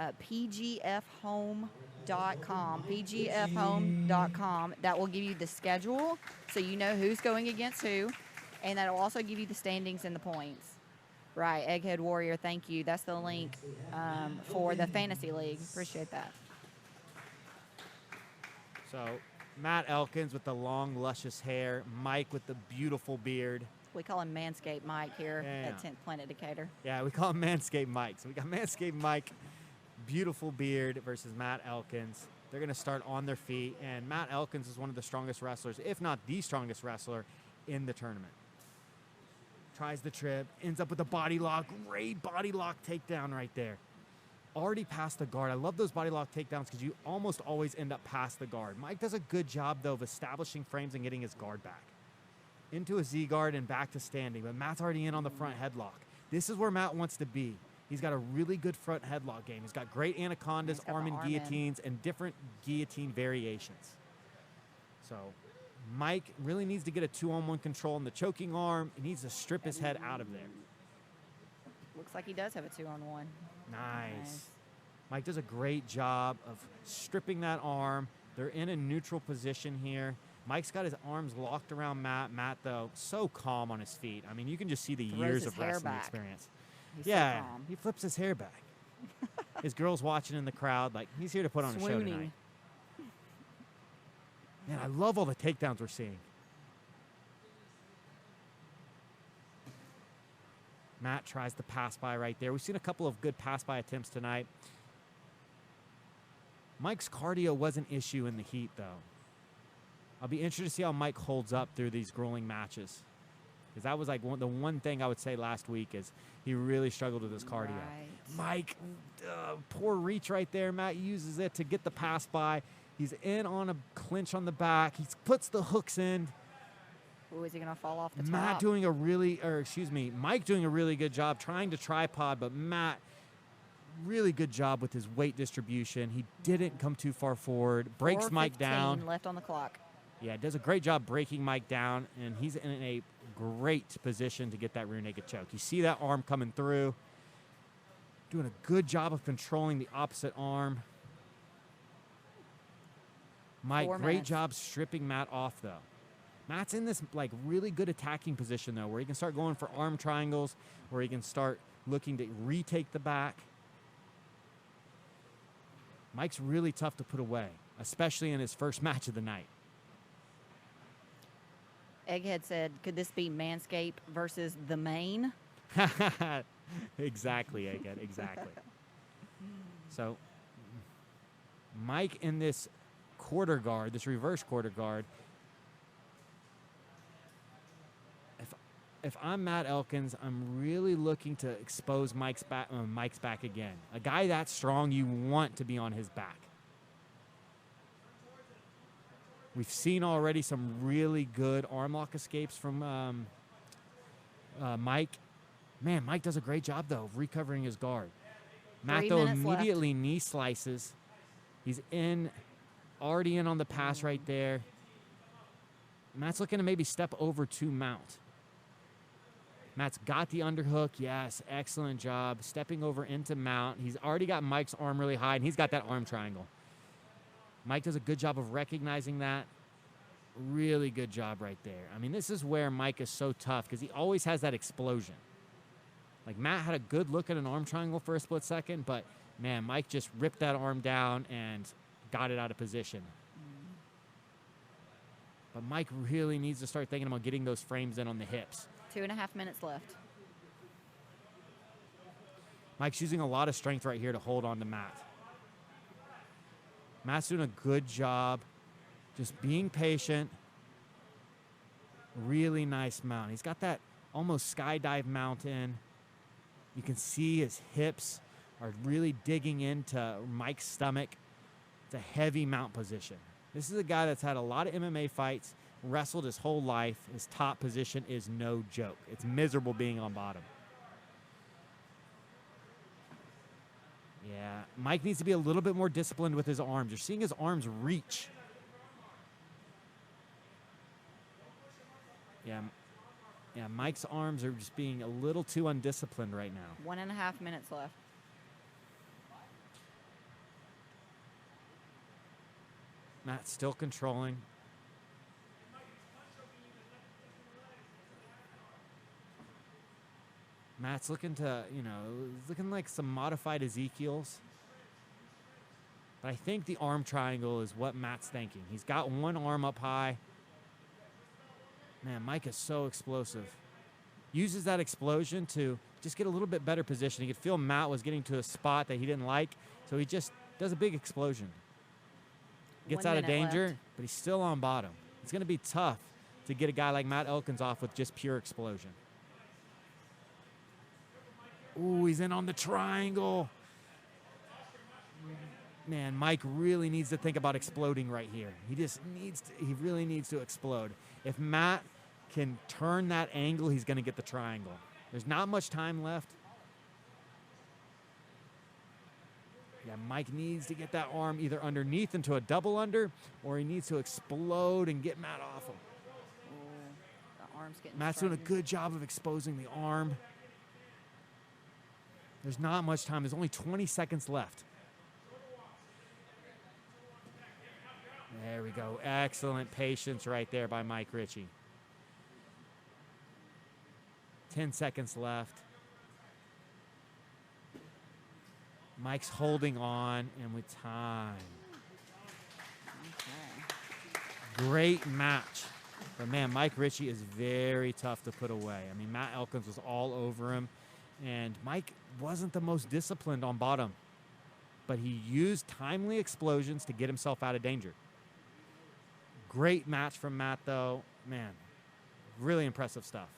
pgfhome.com, pgfhome.com. That will give you the schedule so you know who's going against who, and that'll also give you the standings and the points. Right, Egghead Warrior, thank you. That's the link for the Fantasy League. Appreciate that. So, Matt Elkins with the long, luscious hair. Mike with the beautiful beard. We call him Manscaped Mike here at 10th Planet Decatur. Yeah, we call him Manscaped Mike. So we got Manscaped Mike, beautiful beard, versus Matt Elkins. They're going to start on their feet, and Matt Elkins is one of the strongest wrestlers, if not the strongest wrestler in the tournament. Tries the trip, ends up with a body lock. Great body lock takedown right there. Already past the guard. I love those body lock takedowns because you almost always end up past the guard. Mike does a good job, though, of establishing frames and getting his guard back. Into a Z guard and back to standing, but Matt's already in on the front headlock. This is where Matt wants to be. He's got a really good front headlock game. He's got great anacondas, arm and guillotines, and different guillotine variations. So Mike really needs to get a 2-on-1 control on the choking arm. He needs to strip his head out of there. Looks like he does have a 2-on-1. Nice. Mike does a great job of stripping that arm. They're in a neutral position here. Mike's got his arms locked around Matt. Matt, though, so calm on his feet. I mean, you can just see the years of wrestling experience. He's so calm. He flips his hair back. His girl's watching in the crowd like, he's here to put on a show tonight. Man, I love all the takedowns we're seeing. Matt tries to pass by right there. We've seen a couple of good pass by attempts tonight. Mike's cardio was an issue in the heat, though. I'll be interested to see how Mike holds up through these grueling matches. Because that was like the one thing I would say last week is he really struggled with his cardio. Right. Mike, poor reach right there. Matt uses it to get the pass by. He's in on a clinch on the back. He puts the hooks in. Ooh, is he going to fall off the top? Mike doing a really good job trying to tripod, but Matt, really good job with his weight distribution. He didn't come too far forward. Breaks Mike down. Left on the clock. Yeah, does a great job breaking Mike down, and he's in a great position to get that rear naked choke. You see that arm coming through. Doing a good job of controlling the opposite arm. Mike, great job stripping Matt off, though. Matt's in this like really good attacking position, though, where he can start going for arm triangles, where he can start looking to retake the back. Mike's really tough to put away, especially in his first match of the night. Egghead said, could this be Manscaped versus the Maine? Exactly, Egghead, exactly. So Mike in this quarter guard, this reverse quarter guard, if I'm Matt Elkins, I'm really looking to expose Mike's back again. A guy that strong, you want to be on his back. We've seen already some really good arm lock escapes from Mike. Man, Mike does a great job, though, of recovering his guard. Matt, though, immediately knee slices. He's already in on the pass right there. Matt's looking to maybe step over to mount. Matt's got the underhook. Yes, excellent job. Stepping over into mount. He's already got Mike's arm really high, and he's got that arm triangle. Mike does a good job of recognizing that. Really good job right there. I mean, this is where Mike is so tough because he always has that explosion. Like, Matt had a good look at an arm triangle for a split second, but, man, Mike just ripped that arm down and got it out of position. But Mike really needs to start thinking about getting those frames in on the hips. 2.5 minutes left. Mike's using a lot of strength right here to hold on to Matt. Matt's doing a good job just being patient. Really nice mount. He's got that almost skydive mount in. You can see his hips are really digging into Mike's stomach. It's a heavy mount position. This is a guy that's had a lot of MMA fights, wrestled his whole life. His top position is no joke. It's miserable being on bottom. Yeah, Mike needs to be a little bit more disciplined with his arms. You're seeing his arms reach. Yeah, Mike's arms are just being a little too undisciplined right now. 1.5 minutes left. Matt's still controlling. Matt's looking to, you know, looking like some modified Ezekiels. But I think the arm triangle is what Matt's thinking. He's got one arm up high. Man, Mike is so explosive. Uses that explosion to just get a little bit better position. You could feel Matt was getting to a spot that he didn't like, so he just does a big explosion. Gets out of danger, left. but he's still on bottom. It's going to be tough to get a guy like Matt Elkins off with just pure explosion. Ooh, he's in on the triangle. Man, Mike really needs to think about exploding right here. He really needs to explode. If Matt can turn that angle, he's going to get the triangle. There's not much time left. Yeah, Mike needs to get that arm either underneath into a double under, or he needs to explode and get Matt off him. Ooh, the arm's getting Matt's doing a good job of exposing the arm. There's not much time. There's only 20 seconds left. There we go. Excellent patience right there by Mike Richey. 10 seconds left. Mike's holding on, and with time. Okay. Great match. But, man, Mike Richey is very tough to put away. I mean, Matt Elkins was all over him, and Mike wasn't the most disciplined on bottom, but he used timely explosions to get himself out of danger. Great match from Matt, though. Man, really impressive stuff.